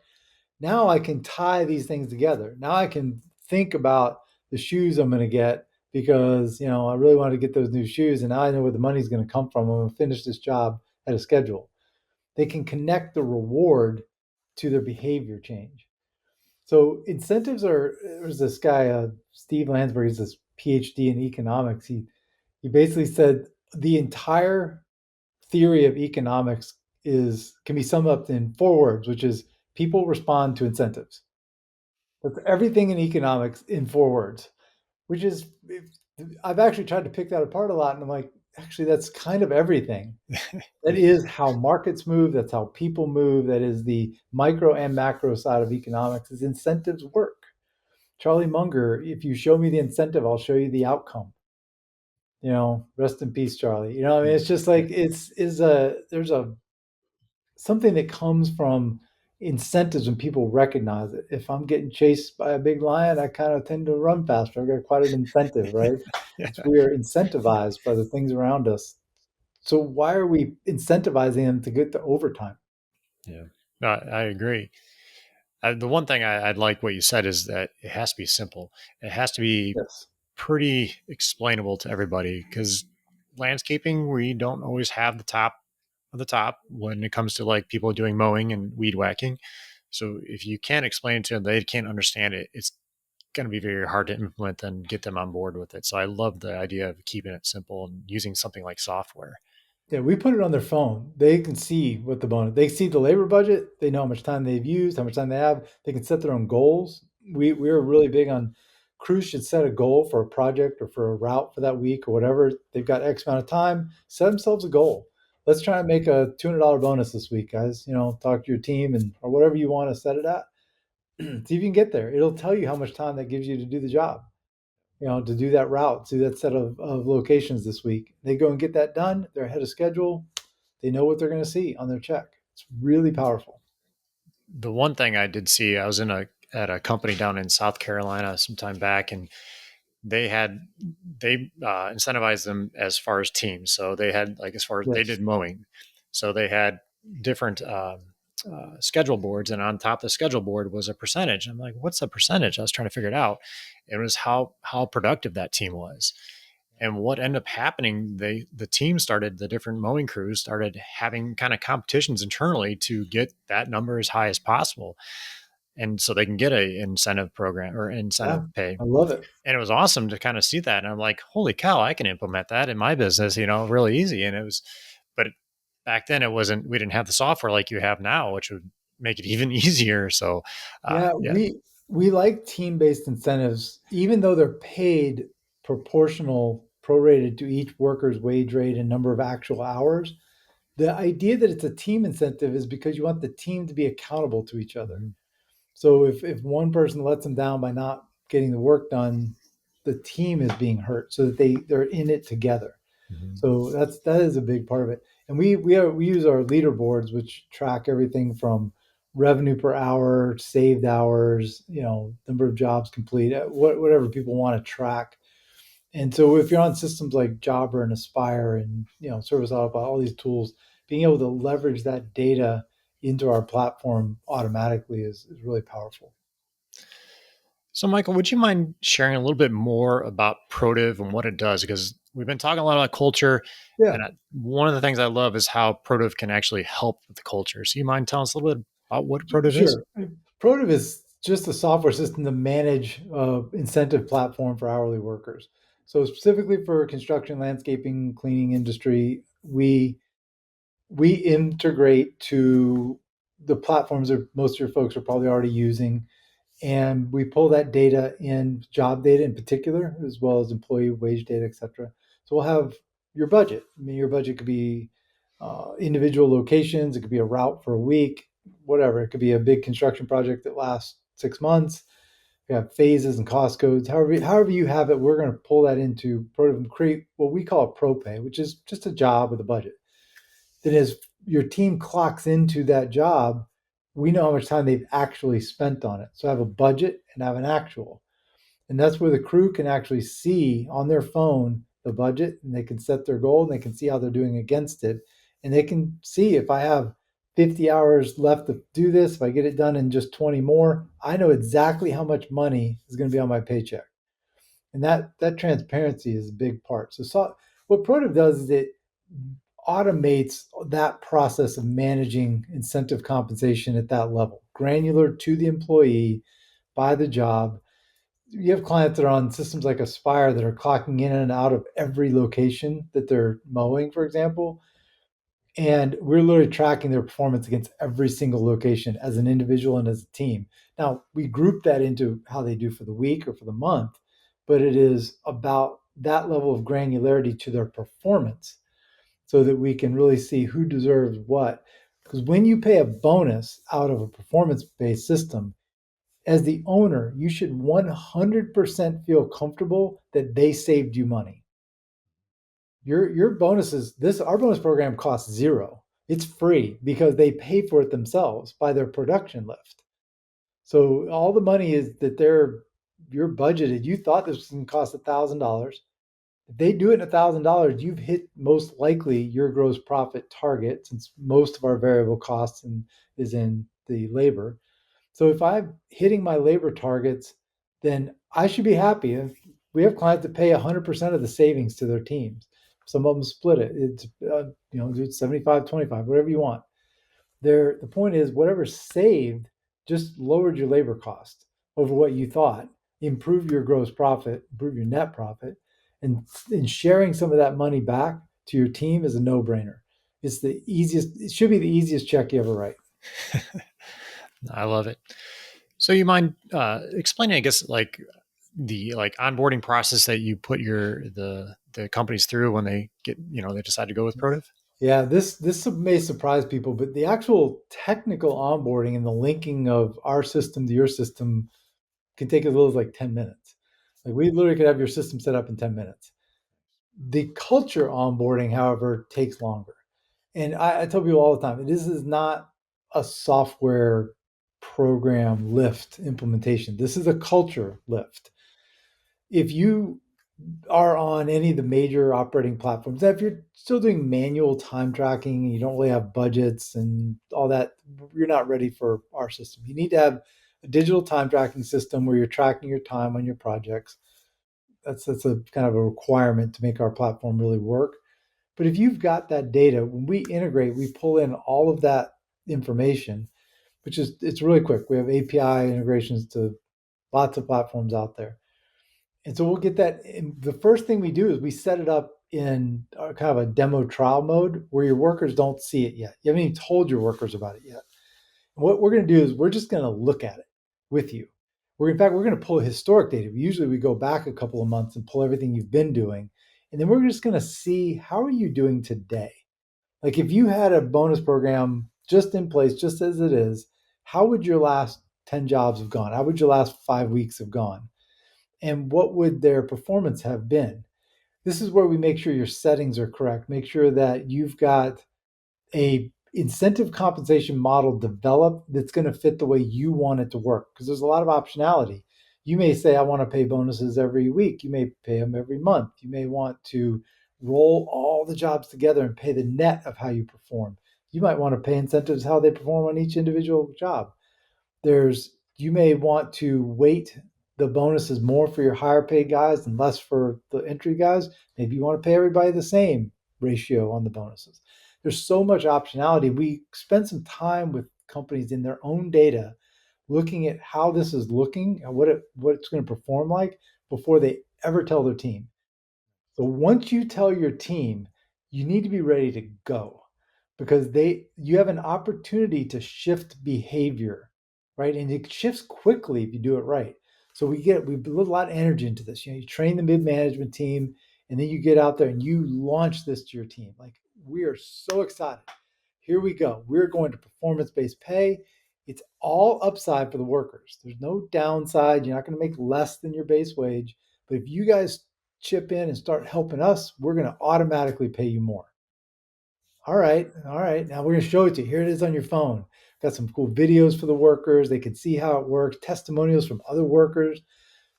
Now I can tie these things together. Now I can think about the shoes I'm going to get because, I really want to get those new shoes. And now I know where the money's going to come from. I'm going to finish this job at a schedule. They can connect the reward to their behavior change. So incentives there's this guy, Steve Landsberg, he's this PhD in economics. He basically said the entire theory of economics can be summed up in 4 words, which is people respond to incentives. That's everything in economics in 4 words, which is, I've actually tried to pick that apart a lot. And I'm like, actually, that's kind of everything. That is how markets move. That's how people move. That is the micro and macro side of economics is incentives work. Charlie Munger, if you show me the incentive, I'll show you the outcome. Rest in peace, Charlie. I mean, it's just like, there's something that comes from incentives when people recognize it. If I'm getting chased by a big lion, I kind of tend to run faster. I've got quite an incentive, right? yeah, We are incentivized by the things around us. So why are we incentivizing them to get to overtime? yeah. No, I agree. The one thing I'd like what you said is that it has to be simple. It has to be Yes. pretty explainable to everybody because landscaping, we don't always have the top of the top when it comes to like people doing mowing and weed whacking. So if you can't explain it to them, they can't understand it. It's going to be very hard to implement and get them on board with it. So I love the idea of keeping it simple and using something like software. Yeah, we put it on their phone. They can see what the bonus. They see the labor budget. They know how much time they've used, how much time they have. They can set their own goals. We're really big on crews should set a goal for a project or for a route for that week or whatever. They've got X amount of time. Set themselves a goal. Let's try and make a $200 bonus this week, guys. Talk to your team and or whatever you want to set it at. See if you can get there. It'll tell you how much time that gives you to do the job. To do that route, to that set of locations this week. They go and get that done. They're ahead of schedule. They know what they're going to see on their check. It's really powerful. The one thing I did see, I was at a company down in South Carolina some time back, and they incentivized them as far as teams. So they had like as far as they Yes. did mowing, so they had different schedule boards, and on top of the schedule board was a percentage. I'm like, what's a percentage? I was trying to figure it out. It was how productive that team was. And what ended up happening, the different mowing crews started having kind of competitions internally to get that number as high as possible. And so they can get a incentive program or Yeah, incentive pay. I love it. And it was awesome to kind of see that. And I'm like, holy cow, I can implement that in my business, really easy. But back then we didn't have the software like you have now, which would make it even easier. So, Yeah, yeah. we like team-based incentives, even though they're paid proportional, prorated to each worker's wage rate and number of actual hours. The idea that it's a team incentive is because you want the team to be accountable to each other. Mhm. So if one person lets them down by not getting the work done, the team is being hurt so that they're in it together. Mhm. So that is a big part of it. And we use our leaderboards, which track everything from revenue per hour, saved hours, number of jobs complete, whatever people want to track. And so if you're on systems like Jobber and Aspire and Service Autopilot, all these tools, being able to leverage that data into our platform automatically is really powerful. So, Michael, would you mind sharing a little bit more about Protiv and what it does? Because we've been talking a lot about culture, Yeah, and one of the things I love is how Protiv can actually help with the culture. So, you mind telling us a little bit about what Protiv is? sure. Protiv is just a software system to manage incentive platform for hourly workers. So specifically for construction, landscaping, cleaning industry, we integrate to the platforms that most of your folks are probably already using, and we pull that data in, job data in particular, as well as employee wage data, et cetera. So we'll have your budget. I mean, your budget could be individual locations, it could be a route for a week, whatever. It could be a big construction project that lasts 6 months. We have phases and cost codes. However you have it, we're going to pull that into Protiv and create what we call a ProPay, which is just a job with a budget. Then as your team clocks into that job, we know how much time they've actually spent on it. So I have a budget and I have an actual. And that's where the crew can actually see on their phone the budget, and they can set their goal and they can see how they're doing against it. And they can see if I have 50 hours left to do this, if I get it done in just 20 more, I know exactly how much money is going to be on my paycheck. And that transparency is a big part. So what Protiv does is it automates that process of managing incentive compensation at that level, granular to the employee by the job. You have clients that are on systems like Aspire that are clocking in and out of every location that they're mowing, for example. And we're literally tracking their performance against every single location as an individual and as a team. Now, we group that into how they do for the week or for the month, but it is about that level of granularity to their performance so that we can really see who deserves what. Because when you pay a bonus out of a performance based system, as the owner, you should 100% feel comfortable that they saved you money. Your bonuses, this our bonus program costs zero. It's free because they pay for it themselves by their production lift. So all the money is that you're budgeted. You thought this was going to cost $1,000. If they do it in $1,000, you've hit most likely your gross profit target, since most of our variable costs is in the labor. So if I'm hitting my labor targets, then I should be happy. If we have clients that pay 100% of the savings to their teams. Some of them split it. It's it's 75-25, whatever you want. The point is whatever's saved just lowered your labor cost over what you thought, improve your gross profit, improve your net profit, and sharing some of that money back to your team is a no-brainer. It's the easiest. It should be the easiest check you ever write. I love it. So, you mind explaining, I guess, like the onboarding process that you put the companies through when they they decide to go with Protiv? Yeah, this may surprise people, but the actual technical onboarding and the linking of our system to your system can take as little as like 10 minutes. Like we literally could have your system set up in 10 minutes. The culture onboarding, however, takes longer. And I tell people all the time, this is not a software program lift implementation. This is a culture lift. If you are on any of the major operating platforms, if you're still doing manual time tracking and you don't really have budgets and all that, you're not ready for our system. You need to have a digital time tracking system where you're tracking your time on your projects. That's a kind of a requirement to make our platform really work. But if you've got that data, when we integrate, we pull in all of that information, it's really quick. We have API integrations to lots of platforms out there. And so we'll get that. And the first thing we do is we set it up in kind of a demo trial mode where your workers don't see it yet. You haven't even told your workers about it yet. And what we're going to do is we're just going to look at it with you. In fact, we're going to pull historic data. Usually we go back a couple of months and pull everything you've been doing. And then we're just going to see, how are you doing today? Like if you had a bonus program just in place, just as it is, how would your last 10 jobs have gone? How would your last 5 weeks have gone? And what would their performance have been? This is where we make sure your settings are correct. Make sure that you've got a incentive compensation model developed that's going to fit the way you want it to work, because there's a lot of optionality. You may say, I want to pay bonuses every week. You may pay them every month. You may want to roll all the jobs together and pay the net of how you perform. You might want to pay incentives how they perform on each individual job. You may want to weight the bonus is more for your higher paid guys and less for the entry guys. Maybe you want to pay everybody the same ratio on the bonuses. There's so much optionality. We spend some time with companies in their own data looking at how this is looking and what it's going to perform like before they ever tell their team. So once you tell your team, you need to be ready to go because you have an opportunity to shift behavior, right? And it shifts quickly if you do it right. So we put a lot of energy into this. You train the mid-management team, and then you get out there and you launch this to your team. Like, we are so excited. Here we go. We're going to performance-based pay. It's all upside for the workers. There's no downside. You're not going to make less than your base wage. But if you guys chip in and start helping us, we're going to automatically pay you more. All right. Now we're going to show it to you. Here it is on your phone. Got some cool videos for the workers. They can see how it works, testimonials from other workers.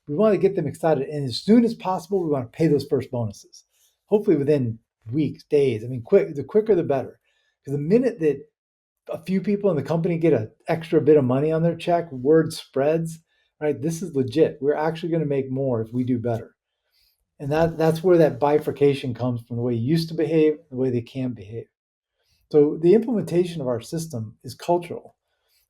We want to get them excited. And as soon as possible, we want to pay those first bonuses. Hopefully within weeks, days. I mean, the quicker the better. Because the minute that a few people in the company get an extra bit of money on their check, word spreads, right? This is legit. We're actually going to make more if we do better. And that's where that bifurcation comes from, the way you used to behave, the way they can behave. So the implementation of our system is cultural.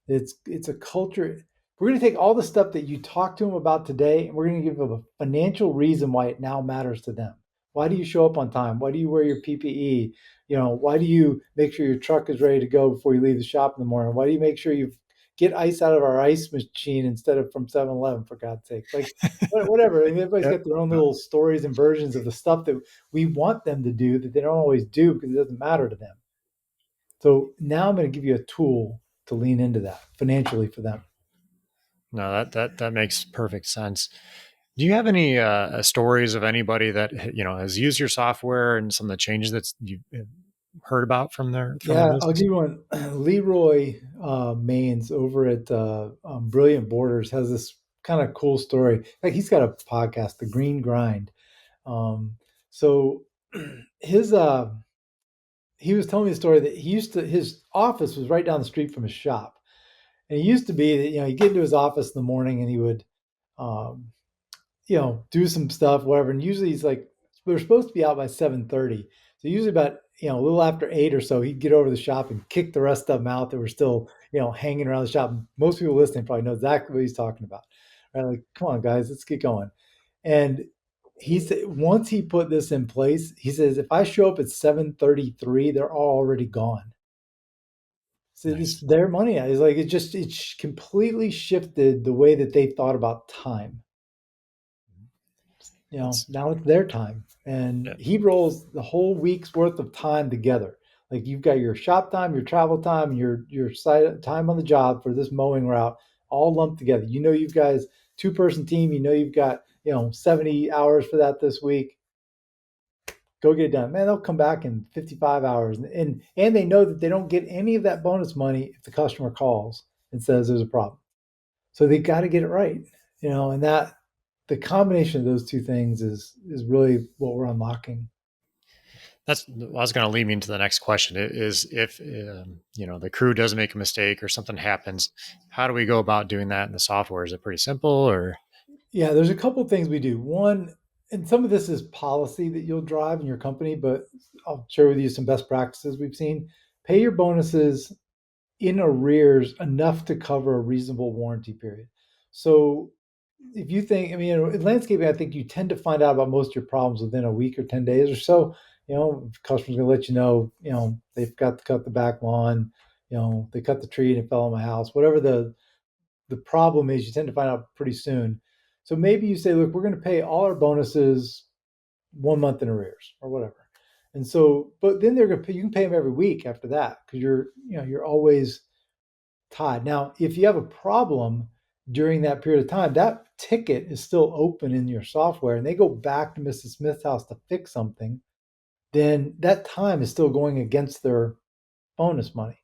It's a culture. We're going to take all the stuff that you talked to them about today, and we're going to give them a financial reason why it now matters to them. Why do you show up on time? Why do you wear your PPE? Why do you make sure your truck is ready to go before you leave the shop in the morning? Why do you make sure you get ice out of our ice machine instead of from 7-Eleven, for God's sake? Like, whatever. I mean, everybody's got their own little stories and versions of the stuff that we want them to do that they don't always do because it doesn't matter to them. So now I'm going to give you a tool to lean into that financially for them. No, that makes perfect sense. Do you have any stories of anybody that has used your software and some of the changes that you've heard about from their I'll business? give you one. Leroy Maines over at Brilliant Borders has this kind of cool story. Like, he's got a podcast, The Green Grind. So his he was telling me a story that his office was right down the street from his shop, and it used to be that he'd get into his office in the morning and he would um, do some stuff, whatever. And usually he's like, we're supposed to be out by 7:30. So usually about, a little after 8 or so, he'd get over to the shop and kick the rest of them out that were still, hanging around the shop. Most people listening probably know exactly what he's talking about. Right? Like, come on, guys, let's get going. And he said, once he put this in place, he says, if I show up at 7:33, they're all already gone. So it's Nice. their money. It's like, it completely shifted the way that they thought about time. Now it's their time, and Yeah. he rolls the whole week's worth of time together. Like, you've got your shop time, your travel time, your site time on the job for this mowing route, all lumped together. You've guys 2-person team. You've got 70 hours for that this week. Go get it done, man. They'll come back in 55 hours, and they know that they don't get any of that bonus money if the customer calls and says there's a problem. So they got to get it right, and that the combination of those two things is really what we're unlocking. I was going to lead me into the next question. Is if the crew does make a mistake or something happens, how do we go about doing that in the software? Is it pretty simple or? Yeah, there's a couple of things we do. One, and some of this is policy that you'll drive in your company, but I'll share with you some best practices we've seen. Pay your bonuses in arrears enough to cover a reasonable warranty period. So if you think, I mean, in landscaping, I think you tend to find out about most of your problems within a week or 10 days or so. Customers going to let they've got to cut the back lawn, they cut the tree and it fell on my house. Whatever the problem is, you tend to find out pretty soon. So maybe you say, look, we're going to pay all our bonuses 1 month in arrears or whatever. And so, but then you can pay them every week after that because you're always tied. Now, if you have a problem during that period of time, that ticket is still open in your software and they go back to Mrs. Smith's house to fix something, then that time is still going against their bonus money.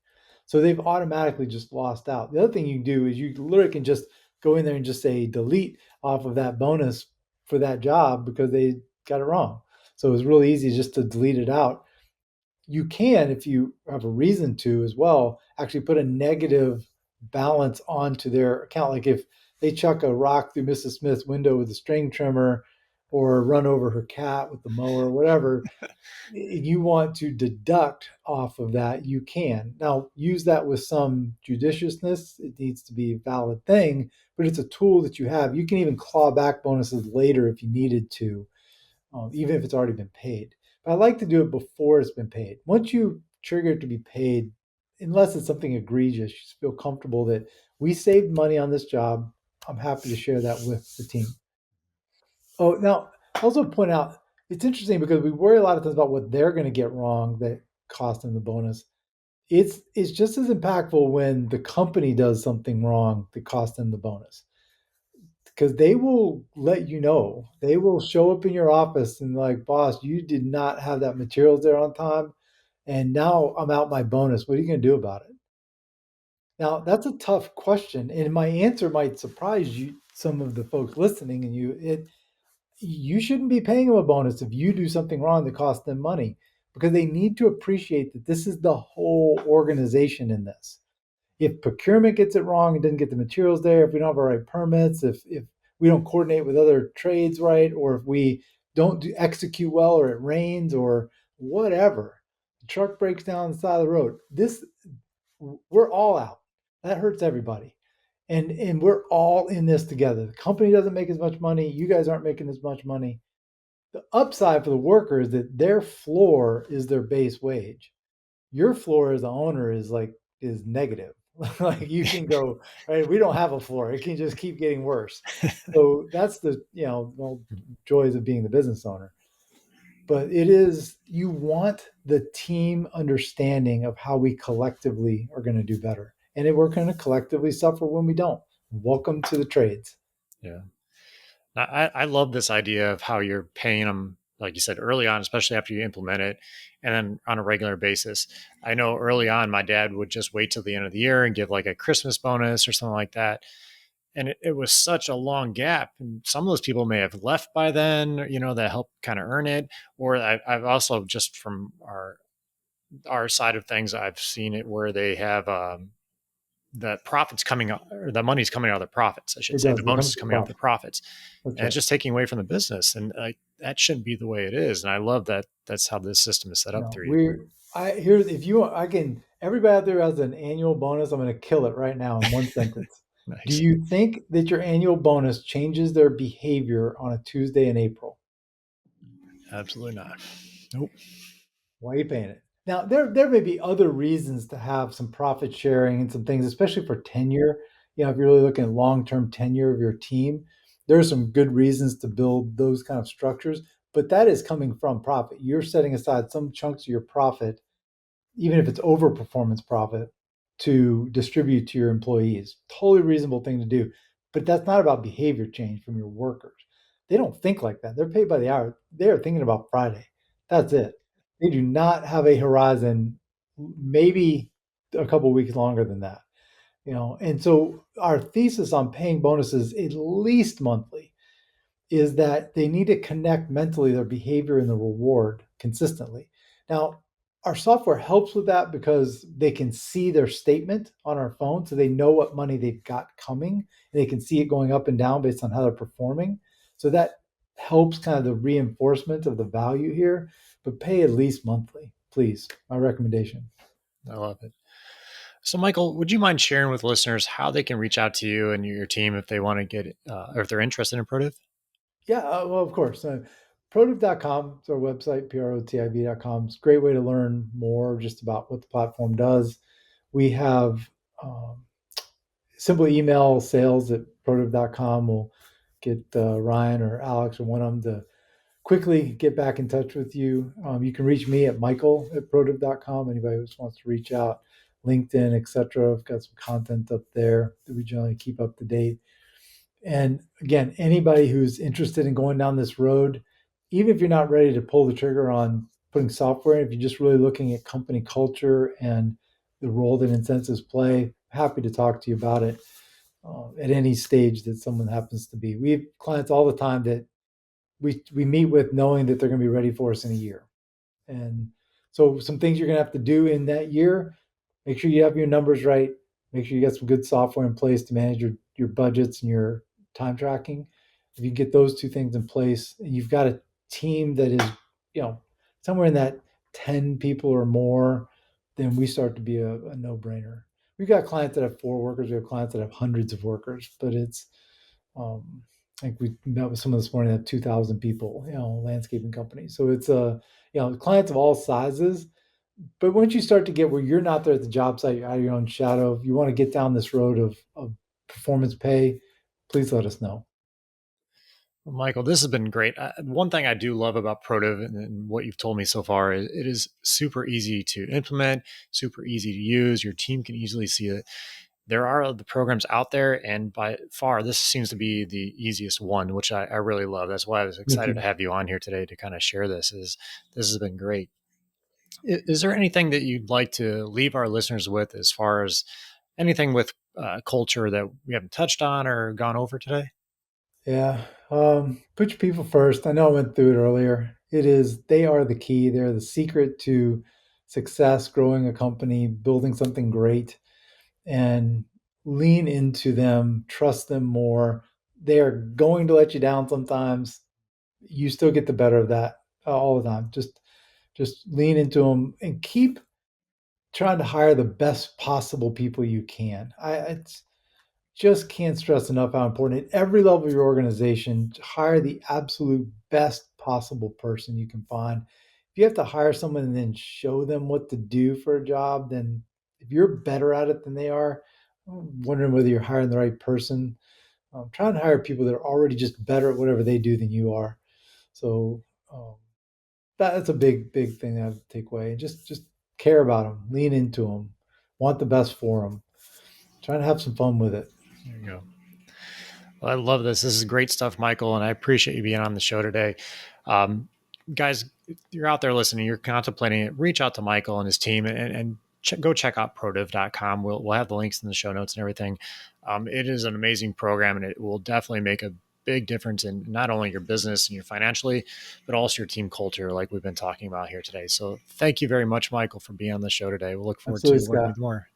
So they've automatically just lost out. The other thing you can do is you literally can just go in there and just say delete off of that bonus for that job because they got it wrong. So it's really easy just to delete it out. You can, if you have a reason to as well, actually put a negative balance onto their account. Like, if they chuck a rock through Mrs. Smith's window with a string trimmer or run over her cat with the mower, whatever, you want to deduct off of that, you can. Now, use that with some judiciousness. It needs to be a valid thing, but it's a tool that you have. You can even claw back bonuses later if you needed to, even if it's already been paid. But I like to do it before it's been paid. Once you trigger it to be paid, unless it's something egregious, you just feel comfortable that we saved money on this job. I'm happy to share that with the team. Oh, now also point out it's interesting because we worry a lot of times about what they're going to get wrong that cost them the bonus. It's just as impactful when the company does something wrong that cost them the bonus because they will let you know. They will show up in your office and like, boss, you did not have that materials there on time, and now I'm out my bonus. What are you going to do about it? Now that's a tough question, and my answer might surprise you, some of the folks listening, and you shouldn't be paying them a bonus if you do something wrong that costs them money because they need to appreciate that this is the whole organization in this. If procurement gets it wrong and doesn't get the materials there, if we don't have our right permits, if we don't coordinate with other trades right, or if we don't execute well, or it rains, or whatever, the truck breaks down on the side of the road. We're all out. That hurts everybody. And we're all in this together. The company doesn't make as much money. You guys aren't making as much money. The upside for the worker is that their floor is their base wage. Your floor as the owner is negative. Like you can go, right, we don't have a floor. It can just keep getting worse. So that's the, well, joys of being the business owner. But it is, you want the team understanding of how we collectively are going to do better. And we're going to collectively suffer when we don't. Welcome to the trades. Yeah. I love this idea of how you're paying them, like you said, early on, especially after you implement it, and then on a regular basis. I know early on, my dad would just wait till the end of the year and give like a Christmas bonus or something like that. And it was such a long gap. And some of those people may have left by then, that helped kind of earn it. Or I've also, just from our side of things, I've seen it where they have the profits coming out, or the money's coming out of the profits, I should It say. does. The It bonus comes is to coming out of the profit. profits. That's And right. it's just taking away from the business. And that shouldn't be the way it is. And I love that that's how this system is set up No, through you. here's, if you want, I can, everybody out there has an annual bonus. I'm going to kill it right now in one sentence. Do Nice. you think that your annual bonus changes their behavior on a Tuesday in April? Absolutely not. Nope. Why are you paying it? Now, there may be other reasons to have some profit sharing and some things, especially for tenure. If you're really looking at long-term tenure of your team, there are some good reasons to build those kind of structures. But that is coming from profit. You're setting aside some chunks of your profit, even if it's over performance profit, to distribute to your employees. Totally reasonable thing to do. But that's not about behavior change from your workers. They don't think like that. They're paid by the hour. They're thinking about Friday. That's it. They do not have a horizon, maybe a couple of weeks longer than that. And so our thesis on paying bonuses at least monthly is that they need to connect mentally their behavior and the reward consistently. Now, our software helps with that because they can see their statement on our phone, so they know what money they've got coming, and they can see it going up and down based on how they're performing. So that helps kind of the reinforcement of the value here, but pay at least monthly, please. My recommendation. I love it. So, Michael, would you mind sharing with listeners how they can reach out to you and your team if they want to get, or if they're interested in Protiv? Yeah, well, of course. Protiv.com is our website, protiv.com. It's a great way to learn more just about what the platform does. We have simple email sales at protiv.com. We'll get Ryan or Alex or one of them to quickly get back in touch with you. You can reach me at michael@protiv.com. Anybody who just wants to reach out, LinkedIn, etc. I've got some content up there that we generally keep up to date. And again, anybody who's interested in going down this road, even if you're not ready to pull the trigger on putting software in, if you're just really looking at company culture and the role that incentives play, happy to talk to you about it at any stage that someone happens to be. We have clients all the time that we meet with knowing that they're going to be ready for us in a year. And so some things you're going to have to do in that year, make sure you have your numbers right, Make sure you get some good software in place to manage your budgets and your time tracking. If you get those two things in place, and you've got a team that is, somewhere in that 10 people or more, then we start to be a no-brainer. We've got clients that have 4 workers. We have clients that have hundreds of workers, but it's, I think we met with someone this morning that have 2,000 people, landscaping companies. So it's clients of all sizes. But once you start to get where you're not there at the job site, you're out of your own shadow, you want to get down this road of performance pay, please let us know. Well, Michael, this has been great. One thing I do love about Protiv and what you've told me so far is it is super easy to implement, super easy to use. Your team can easily see it. There are the programs out there, and by far, this seems to be the easiest one, which I really love. That's why I was Thank excited to you. have you on here today to kind of share this. This has been great. Is there anything that you'd like to leave our listeners with as far as anything with culture that we haven't touched on or gone over today? Yeah. Put your people first. I know I went through it earlier. They are the key. They're the secret to success, growing a company, building something great, and lean into them, trust them more. They are going to let you down sometimes. You still get the better of that all the time. Just lean into them and keep trying to hire the best possible people you can. I just can't stress enough how important at every level of your organization to hire the absolute best possible person you can find. If you have to hire someone and then show them what to do for a job, then if you're better at it than they are, I'm wondering whether you're hiring the right person. Try and hire people that are already just better at whatever they do than you are. So um, that's a big thing I have to take away. Just care about them, lean into them, want the best for them, trying to have some fun with it. There you go. Well, I love this. This is great stuff, Michael, and I appreciate you being on the show today. Um, Guys, if you're out there listening, you're contemplating it, reach out to Michael and his team and go check out protiv.com. We'll have the links in the show notes and everything. It is an amazing program, and it will definitely make a big difference in not only your business and your financially, but also your team culture, like we've been talking about here today. So thank you very much, Michael, for being on the show today. We'll look forward to Absolutely, working Scott. with you more.